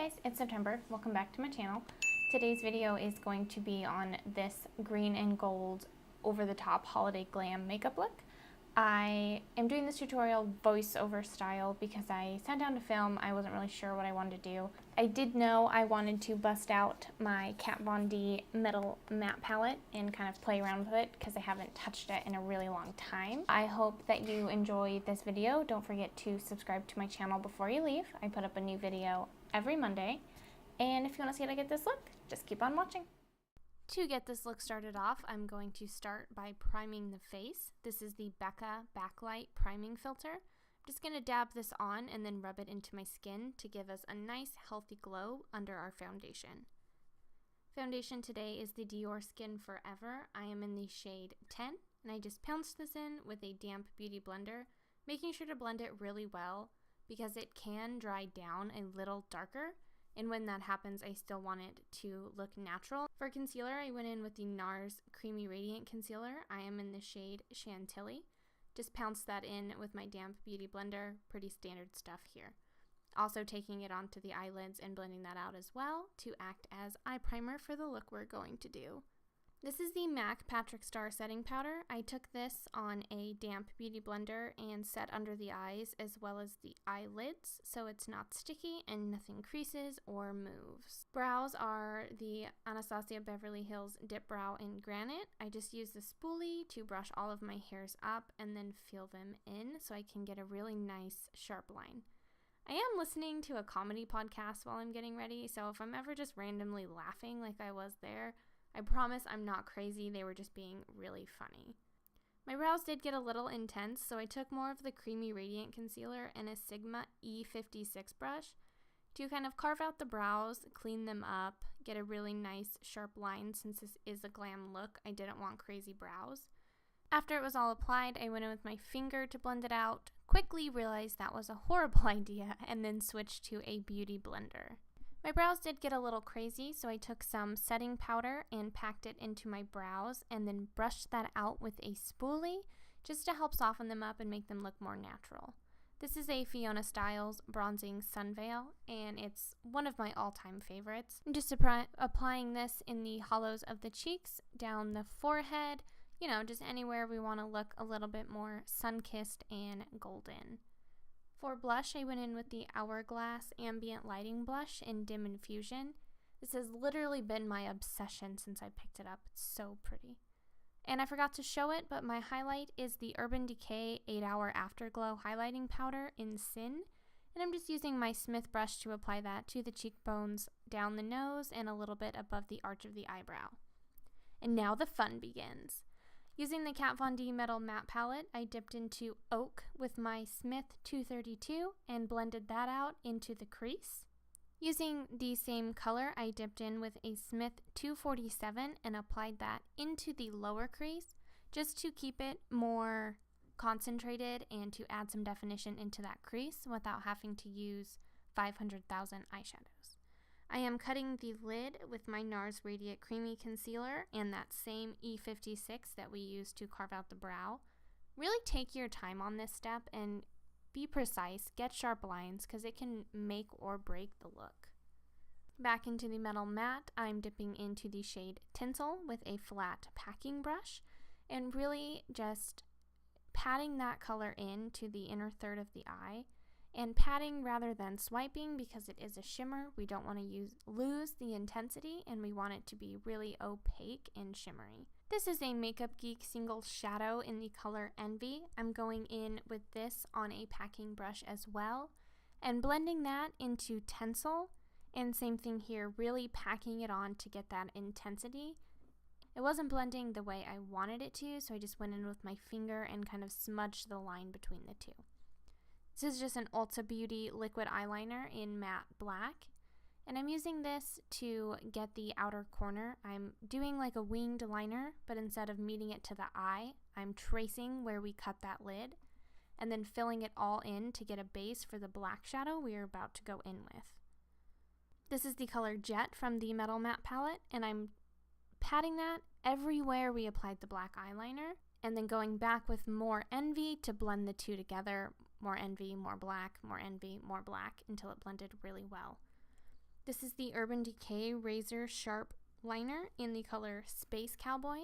Hey guys, it's September. Welcome back to my channel. Today's video is going to be on this green and gold over-the-top holiday glam makeup look. I am doing this tutorial voiceover style because I sat down to film. I wasn't really sure what I wanted to do. I did know I wanted to bust out my Kat Von D metal matte palette and kind of play around with it because I haven't touched it in a really long time. I hope that you enjoy this video. Don't forget to subscribe to my channel before you leave. I put up a new video every Monday, and if you want to see how to get this look, just keep on watching. To get this look started off, I'm going to start by priming the face. This is the Becca Backlight Priming Filter. I'm just going to dab this on and then rub it into my skin to give us a nice healthy glow under our foundation. Foundation today is the Dior Skin Forever. I am in the shade 10, and I just pounced this in with a damp beauty blender, making sure to blend it really well because it can dry down a little darker. And when that happens, I still want it to look natural. For concealer, I went in with the NARS Creamy Radiant Concealer. I am in the shade Chantilly. Just pounced that in with my damp beauty blender. Pretty standard stuff here. Also taking it onto the eyelids and blending that out as well to act as eye primer for the look we're going to do. This is the MAC Patrick Star Setting Powder. I took this on a damp beauty blender and set under the eyes as well as the eyelids so it's not sticky and nothing creases or moves. Brows are the Anastasia Beverly Hills Dip Brow in Granite. I just use the spoolie to brush all of my hairs up and then fill them in so I can get a really nice sharp line. I am listening to a comedy podcast while I'm getting ready, so if I'm ever just randomly laughing like I was there, I promise I'm not crazy, they were just being really funny. My brows did get a little intense, so I took more of the Creamy Radiant Concealer and a Sigma E56 brush to kind of carve out the brows, clean them up, get a really nice sharp line since this is a glam look. I didn't want crazy brows. After it was all applied, I went in with my finger to blend it out, quickly realized that was a horrible idea, and then switched to a beauty blender. My brows did get a little crazy, so I took some setting powder and packed it into my brows and then brushed that out with a spoolie just to help soften them up and make them look more natural. This is a Fiona Styles Bronzing Sun Veil, and it's one of my all-time favorites. I'm just applying this in the hollows of the cheeks, down the forehead, you know, just anywhere we want to look a little bit more sun-kissed and golden. For blush, I went in with the Hourglass Ambient Lighting Blush in Dim Infusion. This has literally been my obsession since I picked it up. It's so pretty. And I forgot to show it, but my highlight is the Urban Decay 8-Hour Afterglow Highlighting Powder in Sin. And I'm just using my Smith brush to apply that to the cheekbones, down the nose, and a little bit above the arch of the eyebrow. And now the fun begins. Using the Kat Von D Metal Matte Palette, I dipped into Oak with my Smith 232 and blended that out into the crease. Using the same color, I dipped in with a Smith 247 and applied that into the lower crease just to keep it more concentrated and to add some definition into that crease without having to use 500,000 eyeshadows. I am cutting the lid with my NARS Radiant Creamy Concealer and that same E56 that we used to carve out the brow. Really take your time on this step and be precise, get sharp lines because it can make or break the look. Back into the metal matte, I'm dipping into the shade Tinsel with a flat packing brush and really just patting that color into the inner third of the eye. And patting rather than swiping because it is a shimmer. We don't want to lose the intensity and we want it to be really opaque and shimmery. This is a Makeup Geek single shadow in the color Envy. I'm going in with this on a packing brush as well and blending that into Tinsel. And same thing here, really packing it on to get that intensity. It wasn't blending the way I wanted it to, so I just went in with my finger and kind of smudged the line between the two. This is just an Ulta Beauty liquid eyeliner in matte black, and I'm using this to get the outer corner. I'm doing like a winged liner, but instead of meeting it to the eye, I'm tracing where we cut that lid, and then filling it all in to get a base for the black shadow we are about to go in with. This is the color Jet from the Metal Matte Palette, and I'm patting that everywhere we applied the black eyeliner, and then going back with more Envy to blend the two together. More Envy, more black, more Envy, more black until it blended really well. This is the Urban Decay Razor Sharp Liner in the color Space Cowboy.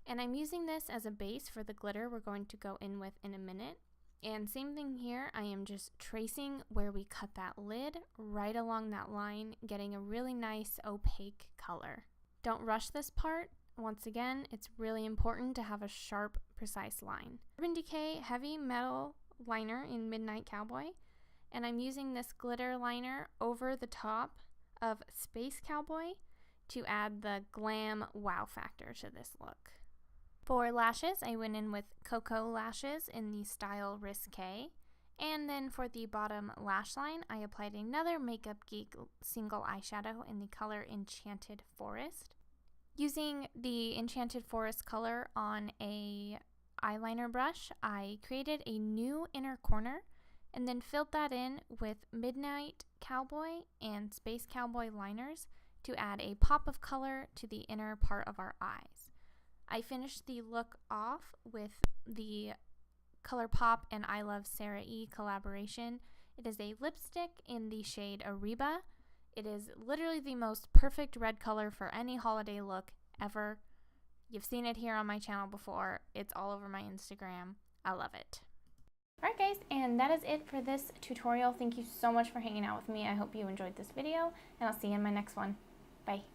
And I'm using this as a base for the glitter we're going to go in with in a minute. And same thing here, I am just tracing where we cut that lid right along that line, getting a really nice opaque color. Don't rush this part. Once again, it's really important to have a sharp, precise line. Urban Decay Heavy Metal Liner in Midnight Cowboy. And I'm using this glitter liner over the top of Space Cowboy to add the glam wow factor to this look. For lashes, I went in with Cocoa Lashes in the style Risque. And then for the bottom lash line, I applied another Makeup Geek single eyeshadow in the color Enchanted Forest. Using the Enchanted Forest color on a eyeliner brush, I created a new inner corner and then filled that in with Midnight Cowboy and Space Cowboy liners to add a pop of color to the inner part of our eyes. I finished the look off with the ColourPop and I Love Sarah E collaboration. It is a lipstick in the shade Ariba. It is literally the most perfect red color for any holiday look ever. You've seen it here on my channel before. It's all over my Instagram. I love it. Alright guys, and that is it for this tutorial. Thank you so much for hanging out with me. I hope you enjoyed this video, and I'll see you in my next one. Bye.